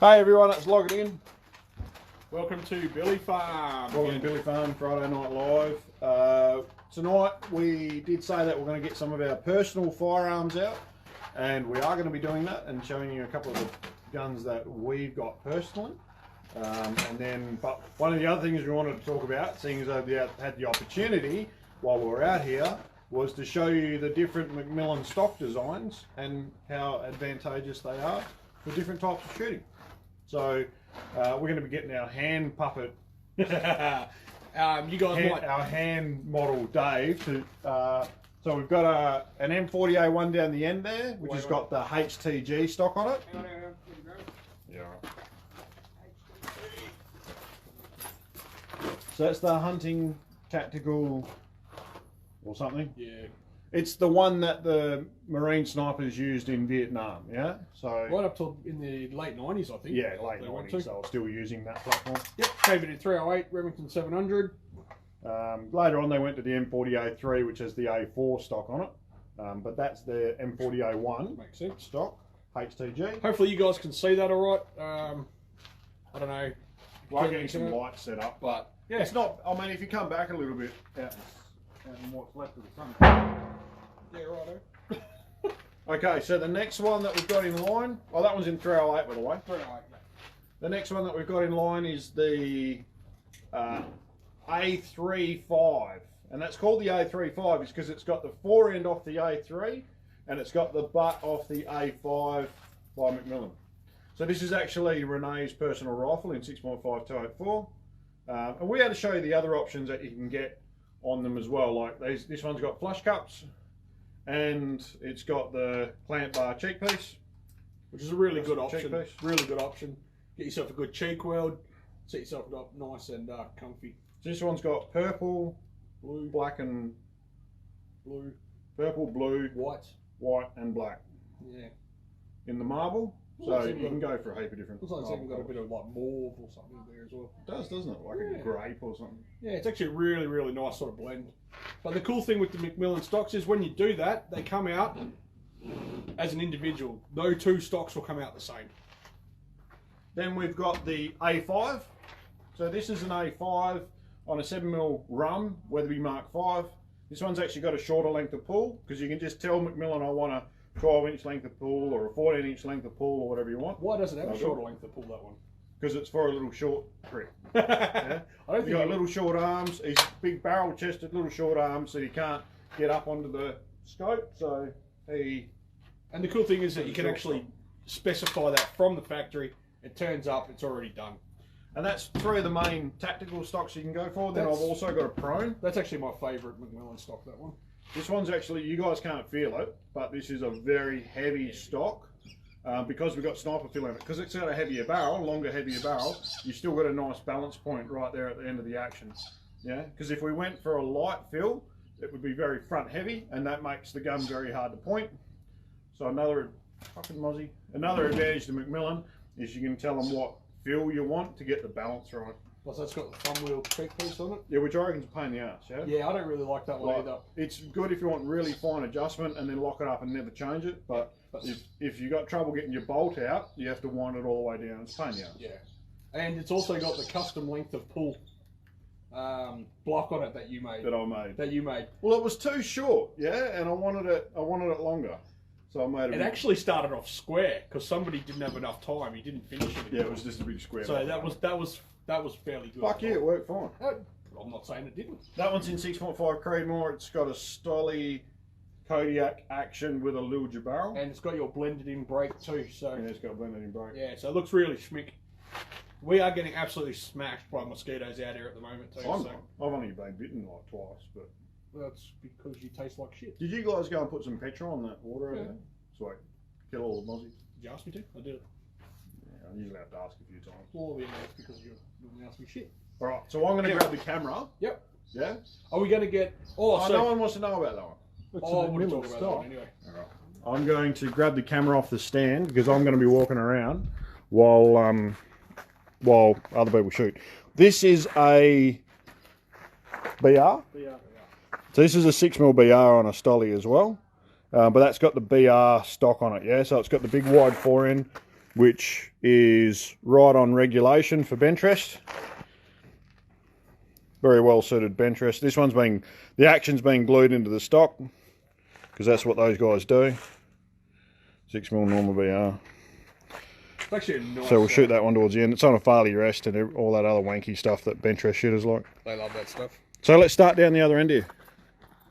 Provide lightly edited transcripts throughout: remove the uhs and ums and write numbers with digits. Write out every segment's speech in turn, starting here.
Hey everyone, it's Logging In. Welcome to Billyfarm. Welcome to Billyfarm Friday Night Live. Tonight we did say that we're going to get some of our personal firearms out, and we are going to be doing that and showing you a couple of the guns that we've got personally. But one of the other things we wanted to talk about, seeing as I've had the opportunity while we were out here, was to show you the different McMillan stock designs and how advantageous they are for different types of shooting. So we're going to be getting our hand puppet, you guys our hand model Dave. So we've got an M40A1 down the end there, which has got the HTG stock on it. Yeah. So that's the hunting tactical or something. Yeah. It's the one that the Marine snipers used in Vietnam, yeah? So right up till in the late 90s, I think. Yeah, late 90s, so I was still using that platform. Yep, came in 308, Remington 700. Later on they went to the M40A3, which has the A4 stock on it. But that's the M40A1 Makes sense. stock, HTG. Hopefully you guys can see that all right. I don't know. We're getting some lights set up, but yeah. It's not, I mean, if you come back a little bit out in what's left of the sun. Yeah, righto. Okay, so the next one that we've got in line, well, that one's in 308 by the way. 308. The next one that we've got in line is the A35, and that's called the A35 is because it's got the fore end off the A3 and it's got the butt off the A5 by McMillan. So this is actually Renee's personal rifle in 6.5 284, and we had to show you the other options that you can get on them as well. Like this one's got flush cups, and it's got the clamp bar cheek piece, which is a really good option. Really good option. Get yourself a good cheek weld, set yourself up nice and comfy. This one's got purple, blue, black and blue, purple, blue, white and black. Yeah. In the marble, so you can go for a heap of different. Looks like it's even got a bit of like mauve or something in there as well. It does, doesn't it? Like a grape or something. Yeah, it's actually a really, really nice sort of blend. But the cool thing with the McMillan stocks is when you do that, they come out as an individual. No two stocks will come out the same. Then we've got the A5. So this is an A5 on a 7mm rum, Weatherby MkV. This one's actually got a shorter length of pull, because you can just tell McMillan I want a 12-inch length of pull or a 14-inch length of pull or whatever you want. Why does it have a shorter length of pull, that one? Because it's for a little short trick. Yeah? He's got little short arms. He's big barrel-chested, little short arms, so you can't get up onto the scope. So he. And the cool thing is that you can actually specify that from the factory. It turns up, it's already done. And that's three of the main tactical stocks you can go for. Then I've also got a Prone. That's actually my favourite McMillan stock, that one. This one's actually, you guys can't feel it, but this is a very heavy stock because we've got sniper fill in it. Because it's got a heavier barrel, longer, heavier barrel, you've still got a nice balance point right there at the end of the action. Yeah, because if we went for a light fill, it would be very front heavy, and that makes the gun very hard to point. So another advantage to McMillan is you can tell them what fill you want to get the balance right. Plus that's got the thumb wheel cheek piece on it. Yeah, which I reckon is a pain in the ass, yeah? Yeah, I don't really like that one either. It's good if you want really fine adjustment and then lock it up and never change it, but if you got trouble getting your bolt out, you have to wind it all the way down. It's a pain in the ass. Yeah. And it's also got the custom length of pull block on it that you made. That you made. Well, it was too short, yeah, and I wanted it longer. So I made it actually started off square because somebody didn't have enough time. He didn't finish it. Yeah, it was just a big square. So that was fairly good. Fuck yeah, it worked fine. I'm not saying it didn't. That one's in 6.5 Creedmoor. It's got a Stolle Kodiak action with a Lilja barrel. And it's got your blended in brake too. So yeah, it's got a blended in brake. Yeah, so it looks really schmick. We are getting absolutely smashed by mosquitoes out here at the moment too. I've only been bitten like twice, but that's because you taste like shit. Did you guys go and put some petrol on that water over there? So like, kill all the mozzies? Did you ask me to? I did it. Yeah, I usually have to ask a few times. Well, yeah, it's because you didn't ask me shit. Alright, so I'm going to grab the camera. Yep. Yeah? Are we going to get... Oh, so no one wants to know about that one. I want to talk about that one anyway. Alright. I'm going to grab the camera off the stand because I'm going to be walking around while other people shoot. This is a BR. So this is a 6mm BR on a Stolle as well. But that's got the BR stock on it, yeah? So it's got the big wide fore end, which is right on regulation for bench rest. Very well suited bench rest. This one's being, the action's being glued into the stock because that's what those guys do. 6mm Norma BR. It's actually a nice So we'll shoot that one towards the end. It's on a Farley rest and all that other wanky stuff that bench rest shooters like. They love that stuff. So let's start down the other end here.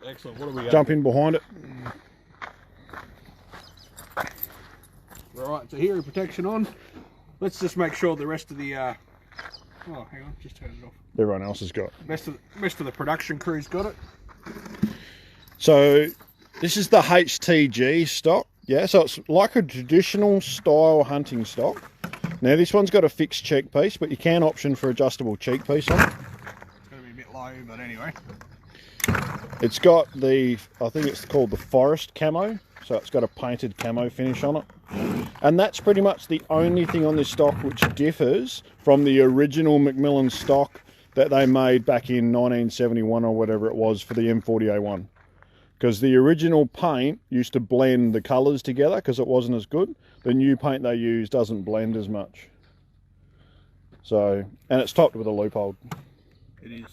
Excellent. What do we Jump in behind it. Right, so hearing protection on. Let's just make sure the rest of the oh, hang on, just turn it off. Everyone else has got. Rest of the production crew's got it. So this is the HTG stock. Yeah, so it's like a traditional style hunting stock. Now this one's got a fixed cheek piece, but you can option for adjustable cheek piece on it. It's going to be a bit low, but anyway. It's got the, I think it's called the forest camo. So it's got a painted camo finish on it. And that's pretty much the only thing on this stock which differs from the original McMillan stock that they made back in 1971 or whatever it was for the M40A1. Because the original paint used to blend the colours together because it wasn't as good. The new paint they use doesn't blend as much. So, and it's topped with a loophole. It is.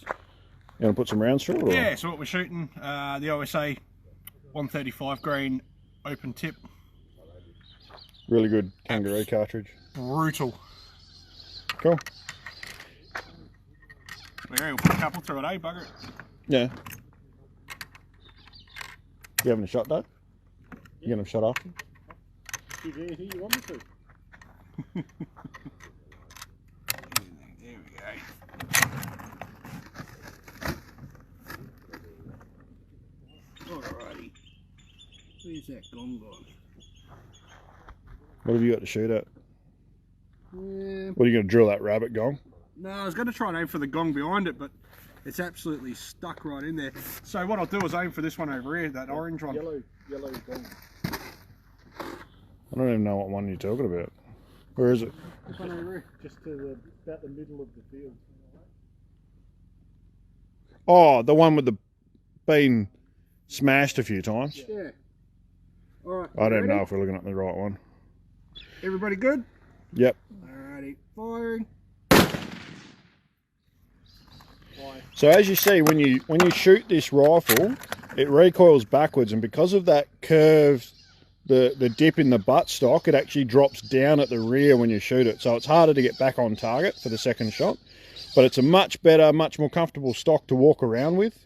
You want to put some rounds through it? Or? Yeah, so what we're shooting, the OSA 135 grain open tip. Really good kangaroo cartridge. Brutal. Cool. We'll put a couple through it, eh, bugger it? Yeah. You having a shot, though? You gonna have a shot after? Give you anything you want me to. There we go. Alrighty. Where's that gong gone? What have you got to shoot at? Yeah. What are you going to drill that rabbit gong? No, I was going to try and aim for the gong behind it, but it's absolutely stuck right in there. So what I'll do is aim for this one over here, that orange one. Yellow gong. I don't even know what one you're talking about. Where is it? This one over here, just to about the middle of the field. Oh, the one with the been smashed a few times. Yeah. Alright. I don't know if we're looking at the right one. Everybody good? Yep. Alrighty, firing. So as you see, when you shoot this rifle, it recoils backwards, and because of that curved, the dip in the butt stock, it actually drops down at the rear when you shoot it. So it's harder to get back on target for the second shot, but it's a much better, much more comfortable stock to walk around with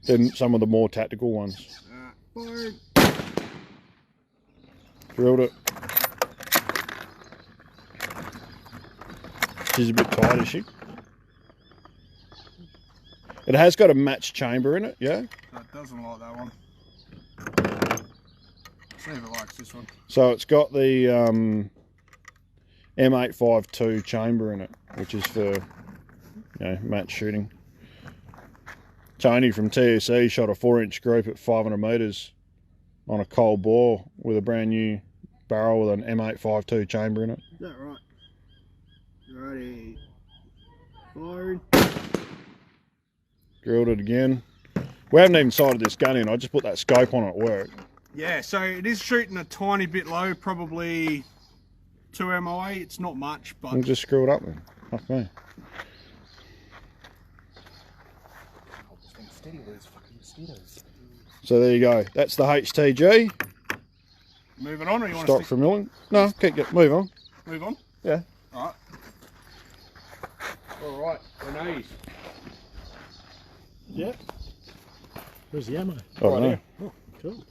than some of the more tactical ones. Fired. Drilled it. She's a bit tight, is she? It has got a matched chamber in it, yeah? So it doesn't like that one. See if it likes this one. So it's got the M852 chamber in it, which is for, you know, match shooting. Tony from TSE shot a 4-inch group at 500 metres on a cold bore with a brand new barrel with an M852 chamber in it. Is that right? Ready. Firing. Drilled it again. We haven't even sighted this gun in. I just put that scope on it at work. Yeah, so it is shooting a tiny bit low, probably 2 MOA. It's not much, but... I'll just screw it up then. Fuck me. So there you go. That's the HTG. Moving on, or you want Stock to from Milling. No, move on. move on? Yeah. Alright. Alright, Renee's. Yeah. Where's the ammo? Oh, no. Oh, cool.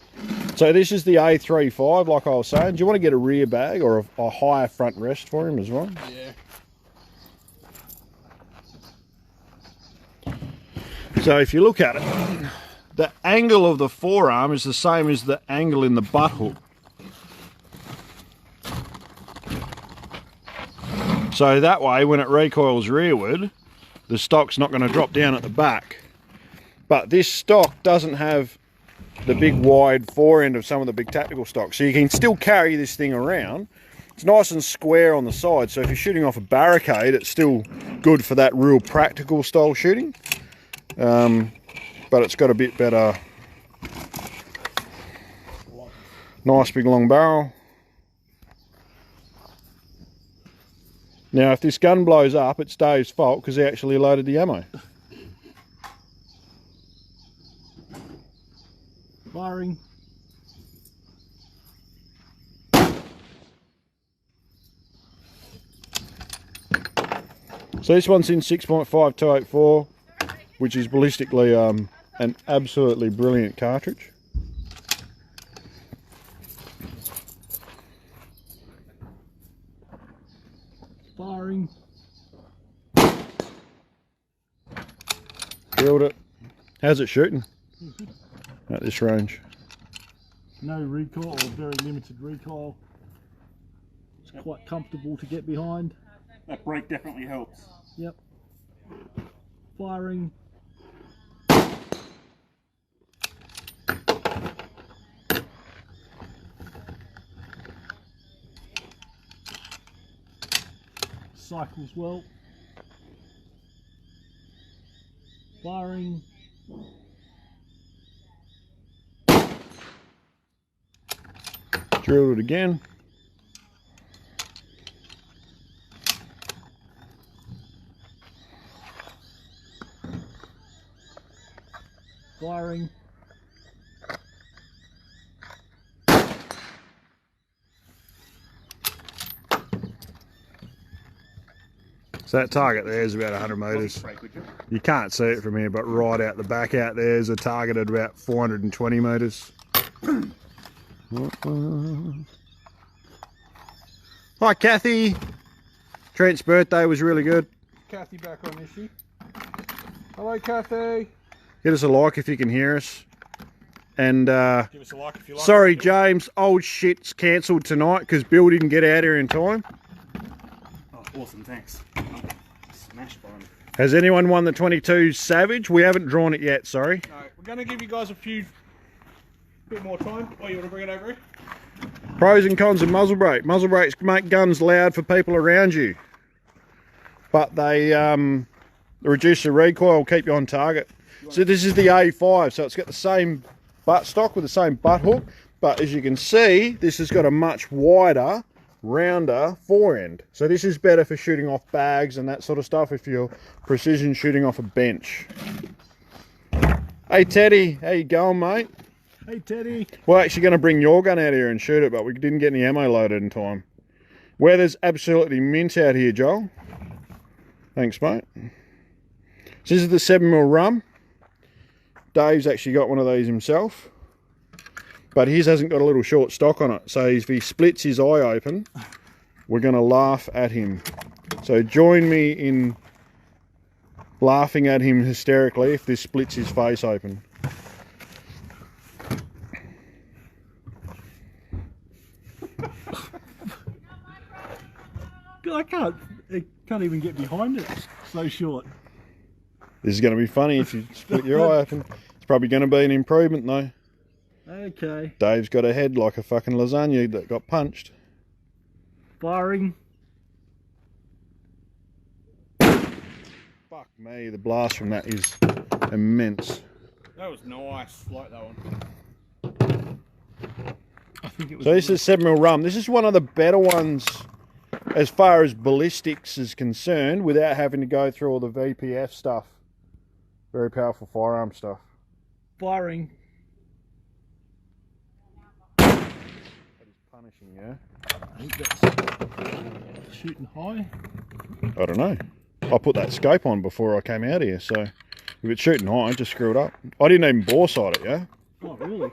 So this is the A35, like I was saying. Do you want to get a rear bag or a higher front rest for him as well? Yeah. So if you look at it, the angle of the forearm is the same as the angle in the butt hook. So that way, when it recoils rearward, the stock's not going to drop down at the back. But this stock doesn't have the big wide fore end of some of the big tactical stocks. So you can still carry this thing around. It's nice and square on the side. So if you're shooting off a barricade, it's still good for that real practical style shooting. But it's got a bit better. Nice big long barrel. Now, if this gun blows up, it's Dave's fault because he actually loaded the ammo. Firing. So this one's in 6.5284, which is ballistically an absolutely brilliant cartridge. Firing. Drilled it. How's it shooting at this range? No recoil, or very limited recoil. It's quite comfortable to get behind. That brake definitely helps. Yep. Firing. Cycles well. Firing. Drilled it again. Firing. So that target there is about 100 metres. You can't see it from here, but right out the back out there is a target at about 420 metres. Hi Kathy. Trent's birthday was really good. Kathy back on issue. Hello Kathy. Hit us a like if you can hear us. And Give us a like if you like. sorry James, old shit's cancelled tonight because Bill didn't get out here in time. Oh, awesome, thanks. Smash button. Has anyone won the 22 Savage? We haven't drawn it yet, sorry. No, we're going to give you guys a bit more time. Oh, you want to bring it over here? Pros and cons of muzzle brake. Muzzle brakes make guns loud for people around you, but they reduce the recoil, keep you on target. So this is the A5, so it's got the same butt stock with the same butt hook, but as you can see, this has got a much wider, rounder forend. So this is better for shooting off bags and that sort of stuff if you're precision shooting off a bench. Hey Teddy, how you going, mate? Hey Teddy. We're actually going to bring your gun out here and shoot it, but we didn't get any ammo loaded in time. Weather's absolutely mint out here, Joel. Thanks, mate. So this is the 7mm rum. Dave's actually got one of these himself, but his hasn't got a little short stock on it. So if he splits his eye open, we're going to laugh at him. So join me in laughing at him hysterically if this splits his face open. I can't even get behind it. It's so short. This is going to be funny if you split your eye open. It's probably going to be an improvement though. Okay. Dave's got a head like a fucking lasagna that got punched. Firing. Fuck me, the blast from that is immense. That was nice. Like that one. I think it was. So this is 7mm rum. This is one of the better ones as far as ballistics is concerned without having to go through all the VPF stuff. Very powerful firearm stuff. Firing. That is punishing, yeah? I think that's shooting high. I don't know. I put that scope on before I came out here, so if it's shooting high, I just screw it up. I didn't even bore sight it, yeah? Oh, really?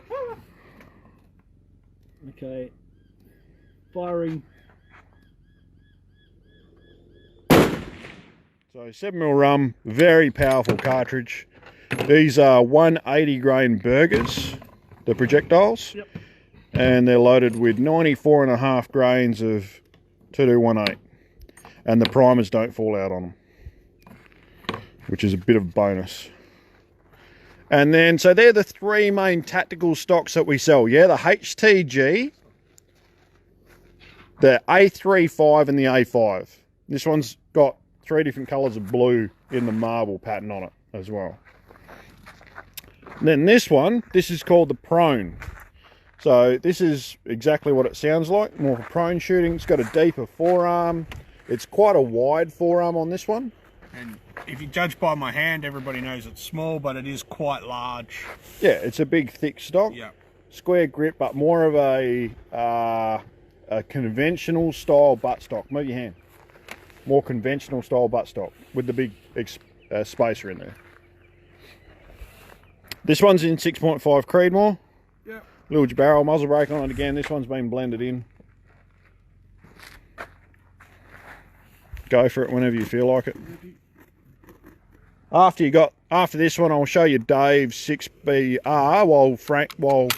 Okay. Firing. So 7mm rum, very powerful cartridge. These are 180 grain burgers, the projectiles. Yep. And they're loaded with 94.5 grains of 2218. And the primers don't fall out on them, which is a bit of a bonus. And then, so they're the three main tactical stocks that we sell. Yeah, the HTG, the A3, 5 and the A5. This one's got 3 different colours of blue in the marble pattern on it as well. And then this one, this is called the Prone. So this is exactly what it sounds like, more for prone shooting. It's got a deeper forearm, It's quite a wide forearm on this one. And if you judge by my hand, everybody knows it's small, but it is quite large. Yeah, it's a big, thick stock. Yeah. Square grip, but more of a conventional style buttstock. Move your hand. More conventional style buttstock with the big spacer in there. This one's in 6.5 Creedmoor. Yeah. Little barrel muzzle brake on it again. This one's been blended in. Go for it whenever you feel like it. After this one, I'll show you Dave's 6BR while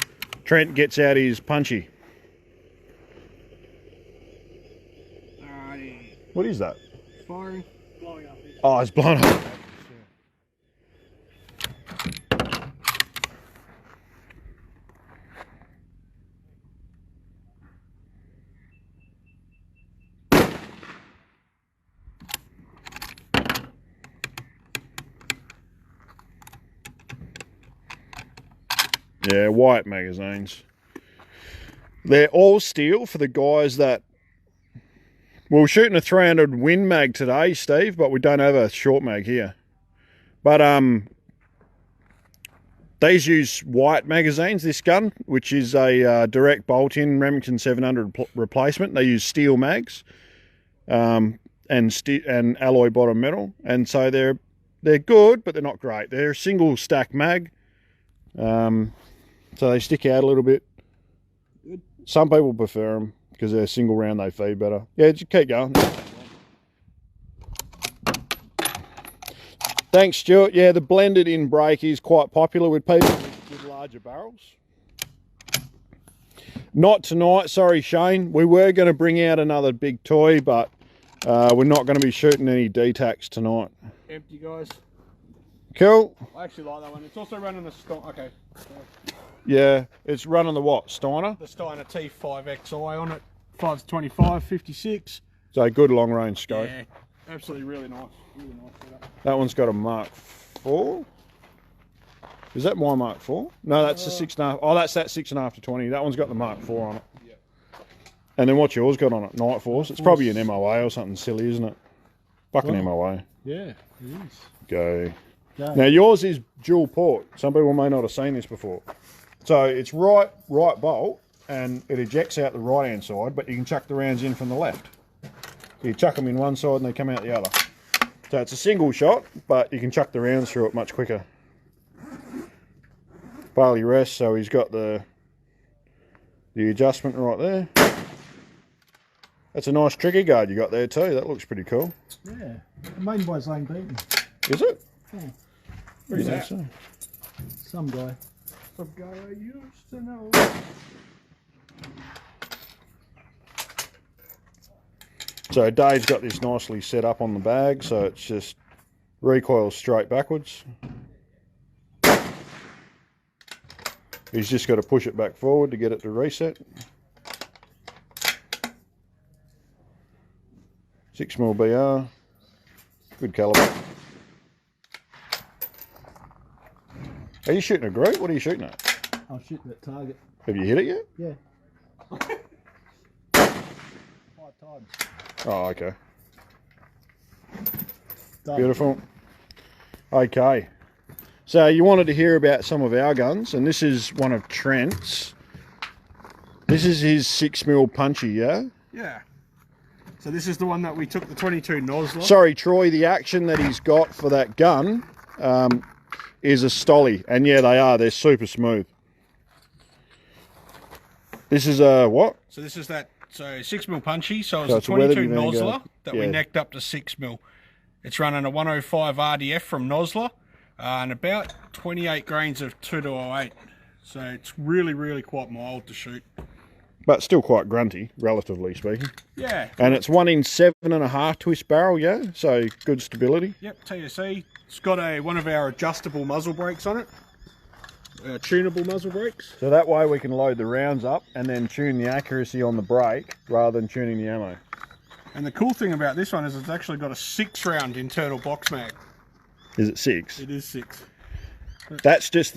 Trent gets out his Punchy. What is that? Firing. Blowing up. Oh, it's blown up. Yeah, white magazines. They're all steel for the guys that... We were shooting a 300 Win mag today, Steve, but we don't have a short mag here. But these use white magazines, this gun, which is a direct bolt-in Remington 700 replacement. They use steel mags and alloy bottom metal. And so they're good, but they're not great. They're a single stack mag. So they stick out a little bit. Good. Some people prefer them because they're single round, they feed better. Yeah, just keep going. Thanks, Stuart. Yeah, the blended in brake is quite popular with people with larger barrels. Not tonight, sorry Shane. We were going to bring out another big toy, but we're not going to be shooting any D-Tacs tonight. Empty, guys. Cool. I actually like that one. It's also running the Stock. Okay. Yeah, it's running the what? Steiner? The Steiner T5XI on it. 525, 56. So good long range scope. Yeah, absolutely really nice. Really nice setup. That one's got a Mark 4. Is that my Mark 4? No, that's the 6.5. Oh, that's that 6.5 to 20. That one's got the Mark 4 on it. Yeah. And then what's yours got on it? Night Force. It's probably an MOA or something silly, isn't it? Fucking MOA. Yeah, it is. Go. Now yours is dual port. Some people may not have seen this before. So it's right bolt, and it ejects out the right hand side, but you can chuck the rounds in from the left. So you chuck them in one side and they come out the other. So it's a single shot, but you can chuck the rounds through it much quicker. Barley rest, so he's got the adjustment right there. That's a nice trigger guard you got there too. That looks pretty cool. Yeah, made by Zaine Beaton. Is it? Yeah. Who's that? So. Some guy. Some guy I used to know. So Dave's got this nicely set up on the bag, so it's just recoils straight backwards. He's just got to push it back forward to get it to reset. 6mm BR, good calibre. Are you shooting a group? What are you shooting at? I'll shoot that target. Have you hit it yet? Yeah. 5 times. Oh, okay. Done. Beautiful. Okay. So you wanted to hear about some of our guns, and this is one of Trent's. This is his 6mm Punchy, yeah? Yeah. So this is the one that we took the 22 Nosler. Sorry, Troy, the action that he's got for that gun is a Stolle, and yeah, they are. They're super smooth. This is a what? So this is that 6mm Punchy. So So it's a 22 Weatherby Nosler Vanguard. that Yeah. we necked up to 6mm. It's running a 105 RDF from Nosler and about 28 grains of 2-08. So it's really, really quite mild to shoot. But still quite grunty, relatively speaking. Yeah. And it's 1 in 7.5 twist barrel, yeah? So good stability. Yep, TSC. It's got one of our adjustable muzzle brakes on it. Tunable muzzle brakes. So that way we can load the rounds up and then tune the accuracy on the brake rather than tuning the ammo. And the cool thing about this one is it's actually got a 6-round internal box mag. Is it 6? It is 6. That's just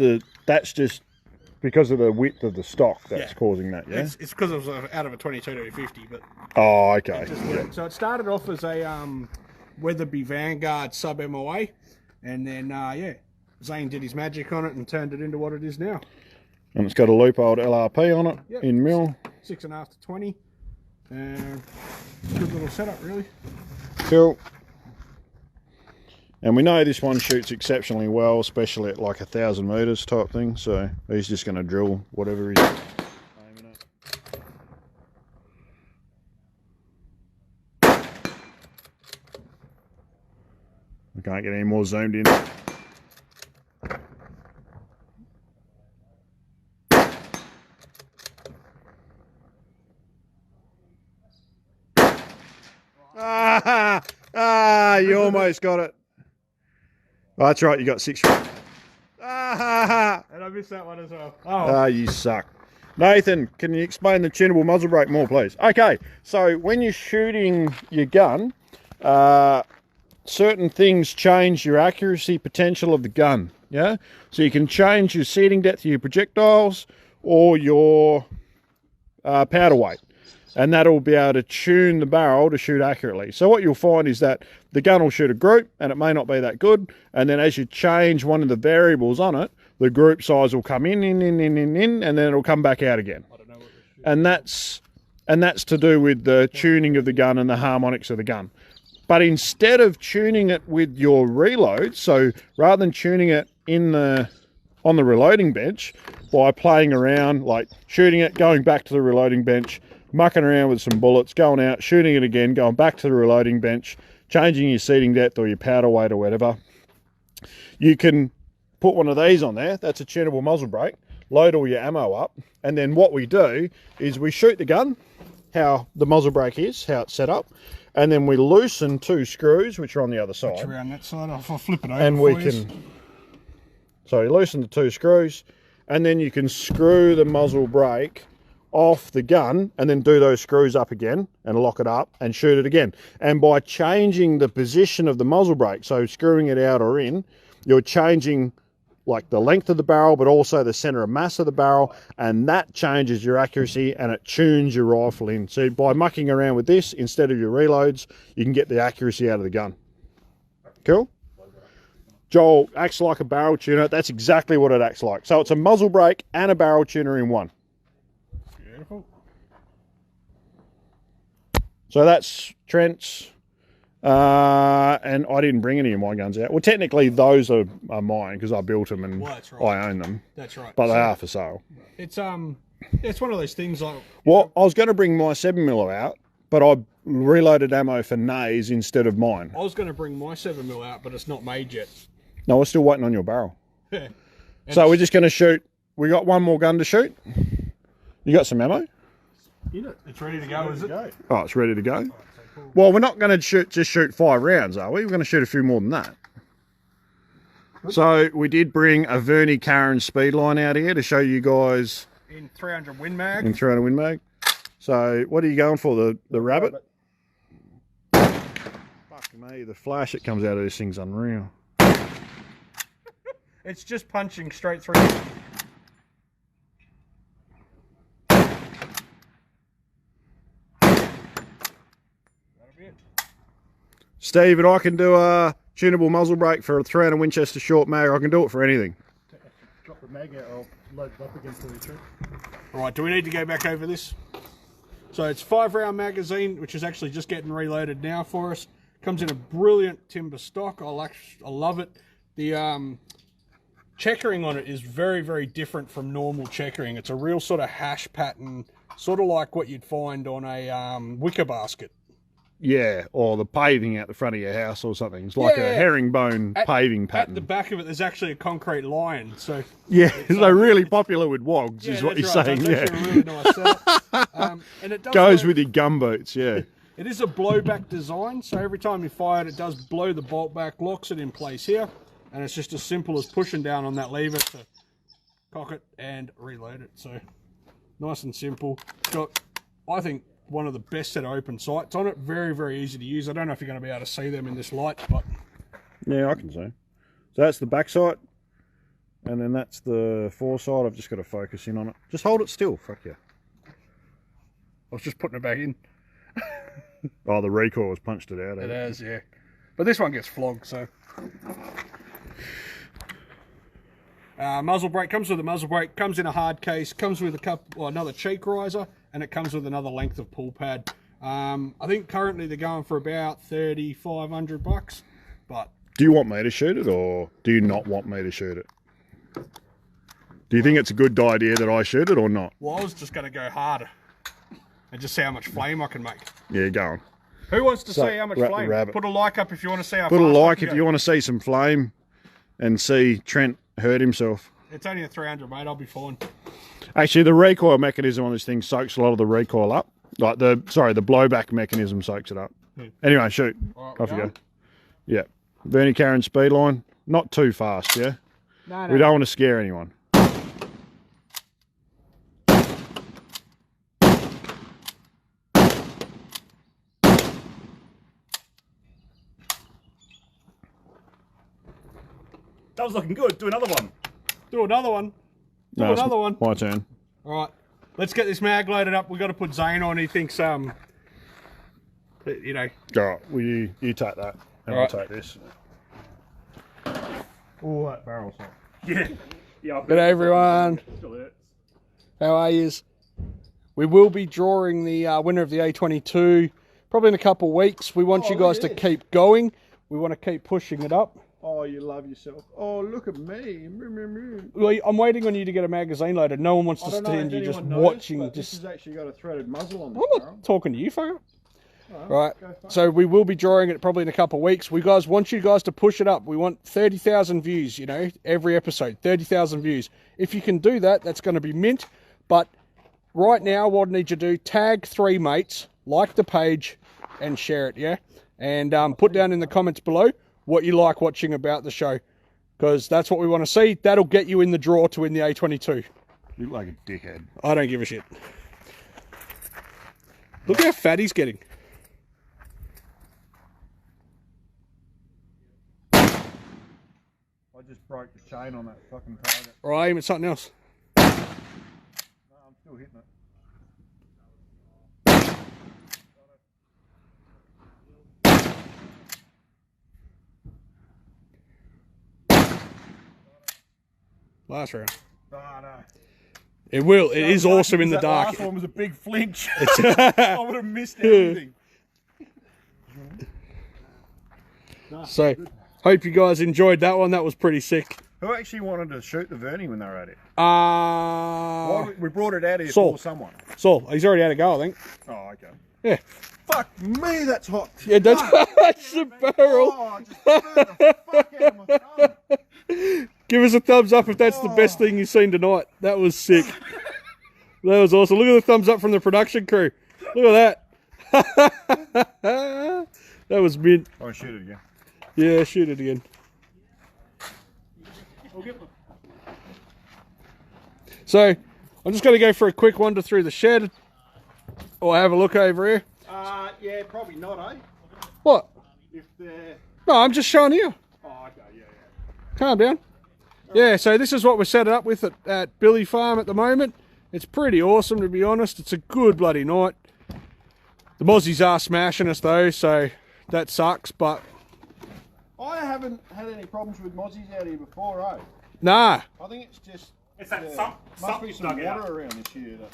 because of the width of the stock that's Yeah. causing that, yeah? It's because it was out of a 22 to a 50, but Oh, okay. so it started off as a Weatherby Vanguard sub MOA, and then yeah, Zaine did his magic on it and turned it into what it is now. And it's got a loop-old LRP on it, Yep. in mil. 6.5 to 20. Good little setup, really. Cool. And we know this one shoots exceptionally well, especially at like 1,000 metres type thing, so he's just going to drill whatever he's aiming at. I can't get any more zoomed in. You almost got it. Oh, that's right, you got 6. And I missed that one as well. Ah, you suck. Nathan, can you explain the tunable muzzle brake more, please? Okay, so when you're shooting your gun, certain things change your accuracy potential of the gun, yeah? So you can change your seating depth of your projectiles or your powder weight, and that'll be able to tune the barrel to shoot accurately. So what you'll find is that the gun will shoot a group, and it may not be that good, and then as you change one of the variables on it, the group size will come in, and then it'll come back out again. And that's to do with the tuning of the gun and the harmonics of the gun. But instead of tuning it with your reload, so rather than tuning it on the reloading bench by playing around, like shooting it, going back to the reloading bench, mucking around with some bullets, going out, shooting it again, going back to the reloading bench, changing your seating depth or your powder weight or whatever, you can put one of these on there. That's a tunable muzzle brake. Load all your ammo up, and then what we do is we shoot the gun, how the muzzle brake is, how it's set up, and then we loosen 2 screws, which are on the other side. Around that side, I'll flip it over. And we can, so you loosen the 2 screws, and then you can screw the muzzle brake off the gun and then do those screws up again and lock it up and shoot it again. And by changing the position of the muzzle brake, so screwing it out or in, you're changing like the length of the barrel, but also the center of mass of the barrel, and that changes your accuracy and it tunes your rifle in. So by mucking around with this instead of your reloads, you can get the accuracy out of the gun. Cool? Joel, acts like a barrel tuner. That's exactly what it acts like. So it's a muzzle brake and a barrel tuner in one. Beautiful. So that's Trent's, and I didn't bring any of my guns out. Well, technically those are mine because I built them and Well, that's right. I own them. That's right. But they are for sale. It's one of those things like. Well, I was going to bring my 7mm out, but I reloaded ammo for nays instead of mine. I was going to bring my 7mm out, but it's not made yet. No, we're still waiting on your barrel. Yeah. So we're just going to shoot. We got one more gun to shoot. You got some ammo? It's ready to go, is it? Oh, it's ready to go. Well, we're not going to just shoot 5 rounds, are we? We're going to shoot a few more than that. So we did bring a Verney Carron Speedline out here to show you guys In 300 Win Mag. in 300 Win Mag. So what are you going for? The rabbit? Fuck me, the flash that comes out of this thing's unreal. It's just punching straight through. Steve, and I can do a tunable muzzle brake for a 300 Winchester short mag. I can do it for anything. Drop the mag out, I'll load it up against the tree. Right, do we need to go back over this? So it's 5-round magazine, which is actually just getting reloaded now for us. Comes in a brilliant timber stock. I love it. The checkering on it is very, very different from normal checkering. It's a real sort of hash pattern, sort of like what you'd find on a wicker basket. Yeah, or the paving out the front of your house or something. It's like a herringbone paving pattern. At the back of it, there's actually a concrete line. So yeah, they're really popular with wogs, is what you're right. saying. So Yeah, it's actually a really nice setup. And it does goes work. with your gumboots. Yeah. It is a blowback design, so every time you fire it, it does blow the bolt back, locks it in place here, and it's just as simple as pushing down on that lever to cock it and reload it. So nice and simple. It's got, I think, one of the best set of open sights on it. Very, very easy to use. I don't know if you're going to be able to see them in this light, but Yeah, I can see. So that's the back sight. And then that's the foresight. I've just got to focus in on it. Just hold it still. Fuck yeah. I was just putting it back in. Oh, the recoil has punched it out. It has, yeah. But this one gets flogged, so. Muzzle brake comes with a muzzle brake, comes in a hard case, comes with another cheek riser, and it comes with another length of pull pad. I think currently they're going for about $3,500, but. Do you want me to shoot it, or do you not want me to shoot it? Do you think it's a good idea that I shoot it or not? Well, I was just going to go harder and just see how much flame I can make. Yeah, go on. Who wants to see how much flame? Rabbit. Put a like up if you want to see how Put a fast like if you want to see some flame and see Trent hurt himself. It's only a 300, mate. I'll be fine. Actually, the recoil mechanism on this thing soaks a lot of the recoil up. Like the blowback mechanism soaks it up. Anyway, shoot. Right, off you go. Yeah. Verney Carron Speedline. Not too fast, yeah? No. We don't want to scare anyone. That was looking good. Do another one. Do another one. Do No, another one. My turn. All right. Let's get this mag loaded up. We've got to put Zaine on. He thinks, you know. All right, well, you take that, and I'll take this. Oh, that barrel's hot. Yeah. Yeah. Good day, everyone. Still hurts. How are yous? We will be drawing the winner of the A22 probably in a couple of weeks. We want you guys to keep going. We want to keep pushing it up. Oh, you love yourself. Oh, look at me. Well, I'm waiting on you to get a magazine loaded. No one wants to stand you just watching. This has actually got a threaded muzzle on the I'm not talking to you, fucker. Right, so we will be drawing it probably in a couple of weeks. We want you guys to push it up. We want 30,000 views, you know, every episode, 30,000 views. If you can do that, that's going to be mint. But right now, what I need you to do, tag 3 mates, like the page, and share it, yeah? And put down in the comments below what you like watching about the show, because that's what we want to see. That'll get you in the draw to win the A22. You look like a dickhead. I don't give a shit. Look how fat he's getting. I just broke the chain on that fucking target. Or I aim at something else. No, I'm still hitting it. Last round. Oh, no. It will. It is awesome in the dark. Last one was a big flinch. I would have missed everything. So, hope you guys enjoyed that one. That was pretty sick. Who actually wanted to shoot the Verney when they were at it? We brought it out here Saul. for someone. Saul, he's already had a go, I think. Oh, okay. Yeah. Fuck me, that's hot. Yeah, that's the barrel. Oh, I just burned the fuck out of my thumb. Give us a thumbs up if that's the best thing you've seen tonight. That was sick. That was awesome. Look at the thumbs up from the production crew. Look at that. That was mint. I'll shoot it again. Yeah, shoot it again. So, I'm just going to go for a quick wander through the shed. Or have a look over here. Yeah, probably not, eh? What? If they're... No, I'm just showing you. Oh, okay, yeah. Calm down. Yeah, so this is what we're set up with at Billyfarm at the moment. It's pretty awesome, to be honest. It's a good bloody night. The Mozzies are smashing us, though, so that sucks, but... I haven't had any problems with Mozzies out here before, eh? Nah. I think it's just... It's that must be some water out. around this year that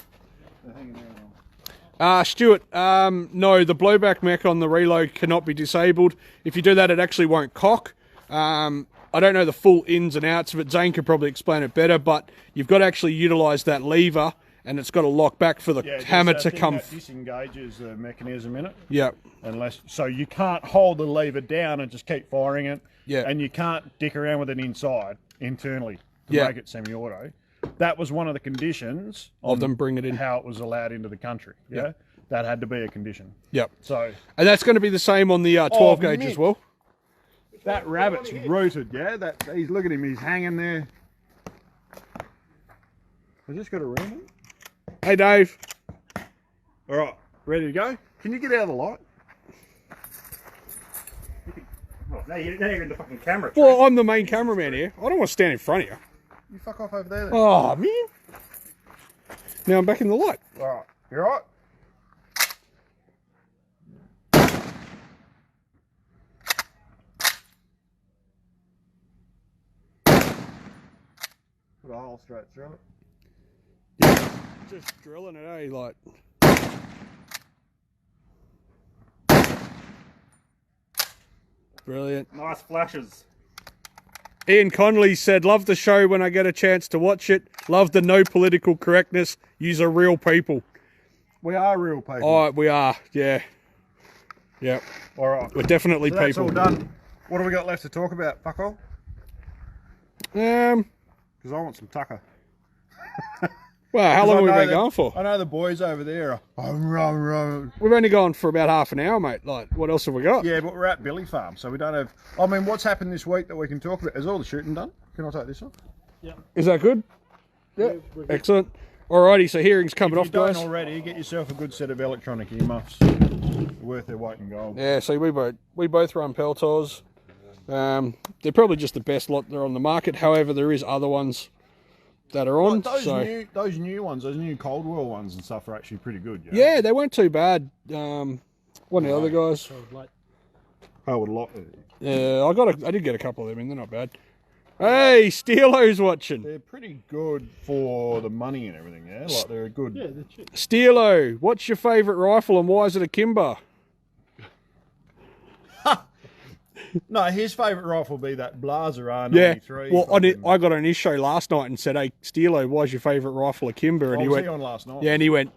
they're hanging around on. Stuart, no, the blowback mech on the reload cannot be disabled. If you do that, it actually won't cock. I don't know the full ins and outs of it. Zaine could probably explain it better, but you've got to actually utilise that lever, and it's got to lock back for the hammer to come. That disengages the mechanism in it. Yeah. So you can't hold the lever down and just keep firing it. Yeah. And you can't dick around with it internally to make it semi-auto. That was one of the conditions of them bringing it in. How it was allowed into the country. Yeah. That had to be a condition. Yep. So. And that's going to be the same on the 12 gauge as well. That rabbit's rooted, yeah? Look at him, he's hanging there. I just got a ring. Hey, Dave. All right, ready to go? Can you get out of the light? Oh, now you're in the fucking camera. Well, I'm the main cameraman here. I don't want to stand in front of you. You fuck off over there then. Oh, man. Now I'm back in the light. Alright, you alright? Put a hole straight through it. Just drilling it, eh? Like. Brilliant. Nice flashes. Ian Connolly said, love the show when I get a chance to watch it. Love the no political correctness. Yous are real people. We are real people. Oh, we are, yeah. Yep. Alright. We're definitely So that's people. all done. What have we got left to talk about, fuck-all? Because I want some tucker. Well, how long have we been going for? I know the boys over there are... We've only gone for about half an hour, mate. Like, what else have we got? Yeah, but we're at Billyfarm, so we don't have... I mean, what's happened this week that we can talk about? Is all the shooting done? Can I take this off? Yeah. Is that good? Yeah. Excellent. Alrighty, so hearing's coming off, If you guys. don't already, get yourself a good set of electronic earmuffs. Worth their weight in gold. Yeah, so we both run Peltors. They're probably just the best lot that are on the market. However, there is other ones that are on. Like those new ones, those new Cold War ones and stuff are actually pretty good. Yeah, they weren't too bad. One of the other guys. I would like. Yeah, I did get a couple of them in. They're not bad. Hey, Steelo's watching. They're pretty good for the money and everything. Yeah, like they're good. Yeah, they're cheap. Steelo, what's your favourite rifle and why is it a Kimber? No, his favourite rifle would be that Blazer Yeah, R93. well, I got on his show last night and said, hey, Steelo, why's your favourite rifle a Kimber? And he went, on last night. yeah, and he went,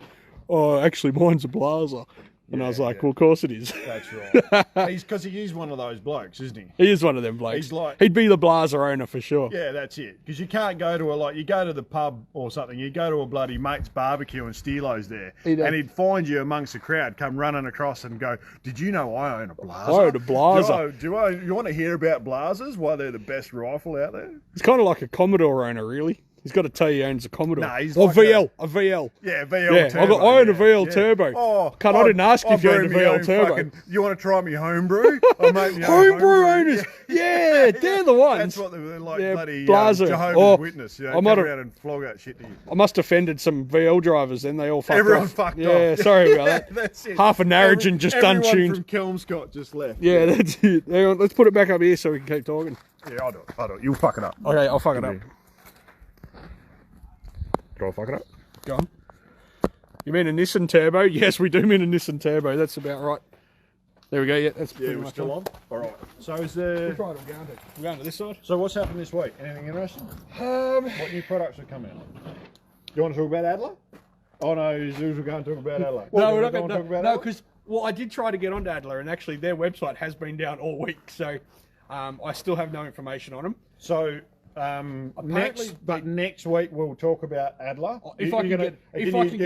oh, actually, mine's a Blazer. And I was like, well, of course it is. That's right. Because he is one of those blokes, isn't he? He is one of them blokes. He's like- He'd be the Blazer owner for sure. Yeah, that's it. Because you can't go to you go to the pub or something, you go to a bloody mate's barbecue and Steelo's there. And he'd find you amongst the crowd, come running across and go, did you know I own a Blazer? I own a Blazer. You want to hear about Blazers? Why they're the best rifle out there? He's kind of like a Commodore owner, really. He's got to tell you he owns a Commodore. Nah, he's or like VL, a VL. Yeah, VL Yeah, turbo. I own a yeah, VL yeah. turbo. Oh, Cut, I didn't ask if you owned a brew me VL own turbo. fucking- you want to try me homebrew? I'll make me own Homebrew owners. Yeah, they're the ones. That's what they're like, Yeah, bloody Blazer. Jehovah's Oh, Witness. You I know, might come have- around and flog that shit to you. I must have offended some VL drivers then. They all fucked Everyone off. fucked off. Yeah, sorry about that. That's it. Half a Narrogin just everyone untuned. from Kelmscott just left. Yeah, that's it. Hang on, let's put it back up here so we can keep talking. Yeah, I'll do it. You'll fuck it up. Okay, I'll fuck it up. Do I fuck it up? Go on. You mean a Nissan Turbo? Yes, we do mean a Nissan Turbo. That's about right. There we go. Yeah, that's pretty Yeah, we're much still on. All right. So is there... Right, we're going to this side. So what's happened this week? Anything interesting? What new products have come out? You want to talk about Adler? Oh no, we're going to talk about Adler. No, we're not going to talk about no, Adler? because I did try to get onto Adler, and actually their website has been down all week, so I still have no information on them. So next week we'll talk about Adler. If I can get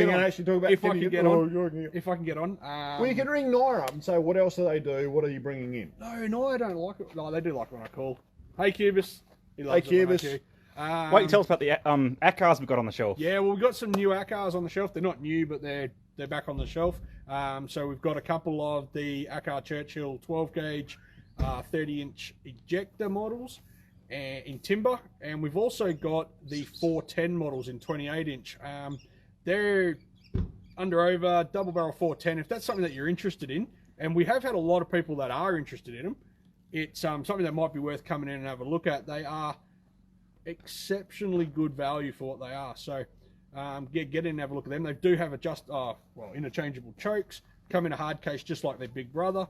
on, actually talk about if I can get on, well, you can ring Nora up and say what else do they do? What are you bringing in? No, I don't like it. No, they do like when I call. Hey, Cubis. He loves Hey, it when I Cubis. call. Wait, tell us about the ACARs we've got on the shelf. Yeah, well, we've got some new ACARs on the shelf. They're not new, but they're back on the shelf. So we've got a couple of the ACAR Churchill 12 gauge 30-inch ejector models in timber, and we've also got the 410 models in 28-inch. They're over double barrel 410. If that's something that you're interested in, and we have had a lot of people that are interested in them, it's something that might be worth coming in and have a look at. They are exceptionally good value for what they are. So get in and have a look at them. They do have interchangeable chokes, come in a hard case just like their big brother.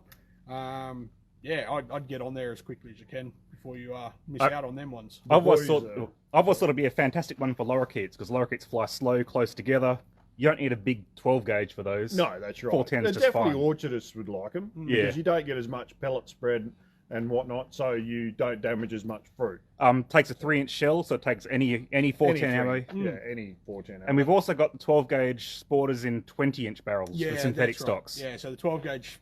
Yeah, I'd get on there as quickly as you can before you miss out on them ones. I've always thought it'd be a fantastic one for lorikeets, because lorikeets fly slow, close together. You don't need a big 12 gauge for those. No, that's right. 410's They're just definitely fine. orchardists would like them Yeah. because you don't get as much pellet spread and whatnot, so you don't damage as much fruit. Takes a 3-inch shell, so it takes any 410 ammo. Yeah, any 410 ammo. And we've also got the 12 gauge sporters in 20-inch barrels with synthetic that's right. stocks. Yeah, so the 12 gauge,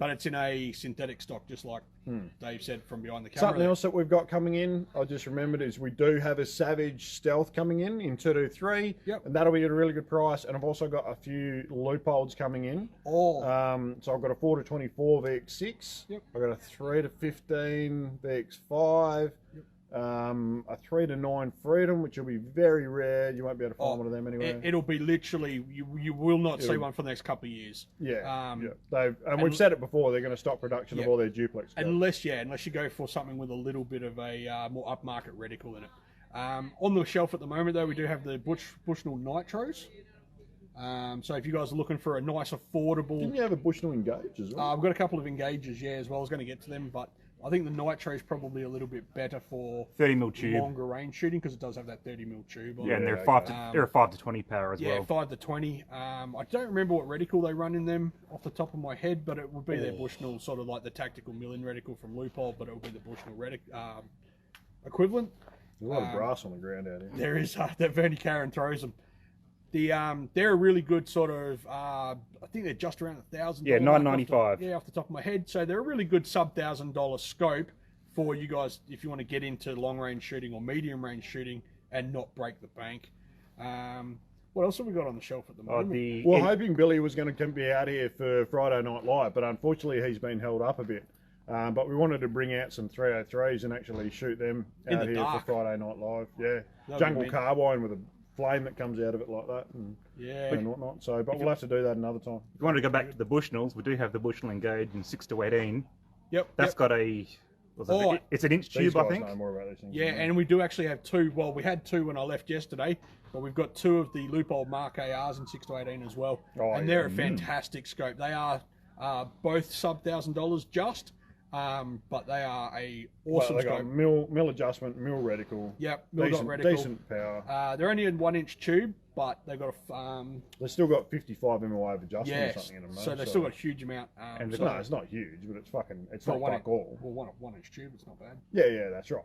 but it's in a synthetic stock, just like Dave said from behind the camera. Something else that we've got coming in, I just remembered, is we do have a Savage Stealth coming in 223. Yep. And that'll be at a really good price. And I've also got a few Leupolds coming in. Oh. So I've got a 4 to 24 VX6. Yep. I've got a 3 to 15 VX5. Yep. a 3 to 9 Freedom, which will be very rare. You won't be able to find one of them anywhere. It'll be literally, you will not see one for the next couple of years. Yeah, and we've said it before, they're going to stop production of all their duplex scopes. Unless you go for something with a little bit of a more upmarket reticle in it. On the shelf at the moment, though, we do have the Bushnell Nitros. So if you guys are looking for a nice, affordable... Didn't you have a Bushnell Engage as well? I've got a couple of Engages, as well. I was going to get to them, but I think the Nitro is probably a little bit better for 30mm tube, longer range shooting, because it does have that 30mm tube. Yeah, and they're 5 to 20 power as well. Yeah, 5 to 20. I don't remember what reticle they run in them off the top of my head, but it would be their Bushnell, sort of like the tactical milling reticle from Loophole, but it would be the Bushnell equivalent. There's a lot of brass on the ground out here. There is that Verney Carron throws them. They're a really good sort of. I think they're just around $1,000. Yeah, $995. Yeah, off the top of my head. So they're a really good sub $1,000 scope for you guys if you want to get into long range shooting or medium range shooting and not break the bank. What else have we got on the shelf at the moment? Hoping Billy was going to be out here for Friday Night Live, but unfortunately he's been held up a bit. But we wanted to bring out some 303s and actually shoot them out here for Friday Night Live. Yeah, jungle carbine with a flame that comes out of it like that, and whatnot. So, but we'll have to do that another time. If you want to go back to the Bushnells, we do have the Bushnell Engage in 6 to 18. Yep, that's got a. It's an inch tube, I think. Know more about these things. Yeah, and we do actually have 2. Well, we had 2 when I left yesterday, but we've got 2 of the Loophole Mark ARs in 6 to 18 as well, and they're a fantastic scope. They are both sub $1,000 just. But they are a awesome they scope. got mill adjustment, mill reticle. Yep, reticle. Decent power. They're only a 1-inch tube, but they've got a. They've still got 55mm wave adjustment or something in them. So they've still got a huge amount. And no, it's not huge, but it's not fuck all. Well, 1-inch tube, it's not bad. Yeah, that's right.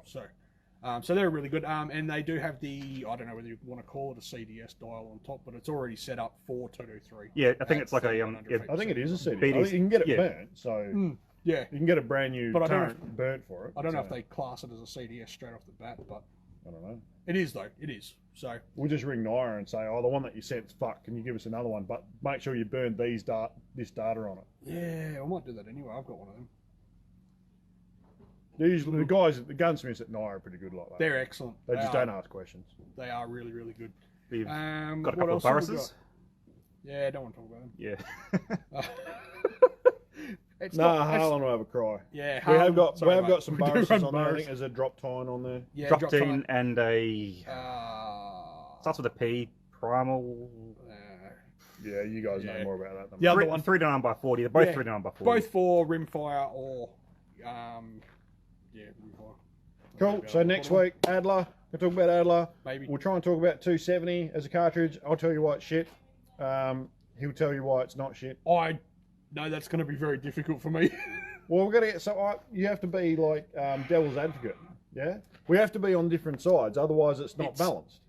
So they're really good. And they do have the, I don't know whether you want to call it a CDS dial on top, but it's already set up for 223. Yeah, I think it's like a. I think it is a CDS. I think you can get it burnt, so. Yeah, you can get a brand new current burnt for it. I don't know if they class it as a CDS straight off the bat, but I don't know. It is though. It is. So we'll just ring Naira and say, "Oh, the one that you sent's fucked. Can you give us another one? But make sure you burn this data on it." Yeah, I might do that anyway. I've got one of them. Usually, the guys, the gunsmiths at Naira are pretty good like that. They're excellent. They just don't ask questions. They are really, really good. You've got a couple of Burrises? Yeah, I don't want to talk about them. Yeah. Harlan will have a cry. Yeah, we have got some Burrises on there. I think there's a drop tine on there. Yeah, drop tine and a starts with a P. Primal. Yeah, you guys know more about that than the other one. 309x40. They're both 309x40. Both for rimfire or rimfire. Cool. So next week, Adler. We'll talk about Adler. Maybe. We'll try and talk about 270 as a cartridge. I'll tell you why it's shit. He'll tell you why it's not shit. No, that's going to be very difficult for me. Well, we're going to get you have to be like devil's advocate. Yeah, we have to be on different sides, otherwise it's not balanced.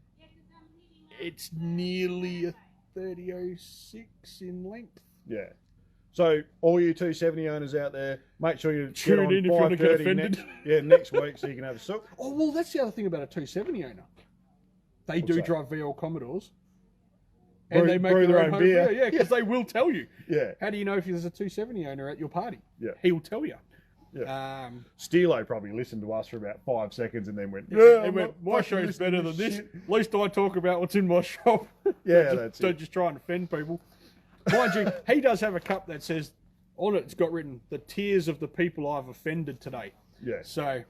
It's nearly a 3006 in length. Yeah. So all you 270 owners out there, make sure you tune in if you want to get offended. Next week, so you can have a sook. Oh well, that's the other thing about a 270 owner. They do drive VL Commodores. And they make their own beer. Yeah, because they will tell you. Yeah. How do you know if there's a 270 owner at your party? Yeah. He will tell you. Yeah. Steelo probably listened to us for about 5 seconds and then went, my show's better than this. At least I talk about what's in my shop. Yeah, Don't just try and offend people. Mind you, he does have a cup that says, on it's got written, the tears of the people I've offended today. Yeah. So,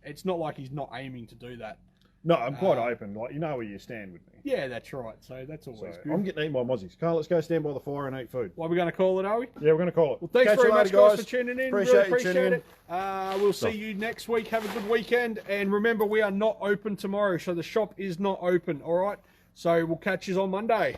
it's not like he's not aiming to do that. No, I'm quite open. Like, you know where you stand with me. Yeah, that's right. So that's always good. I'm getting eaten by mozzies. Carl, let's go stand by the fire and eat food. What are we going to call it, are we? Yeah, we're going to call it. Well, thanks very much, guys, for tuning in. Appreciate it. We'll see you next week. Have a good weekend. And remember, we are not open tomorrow, so the shop is not open, all right? So we'll catch you on Monday.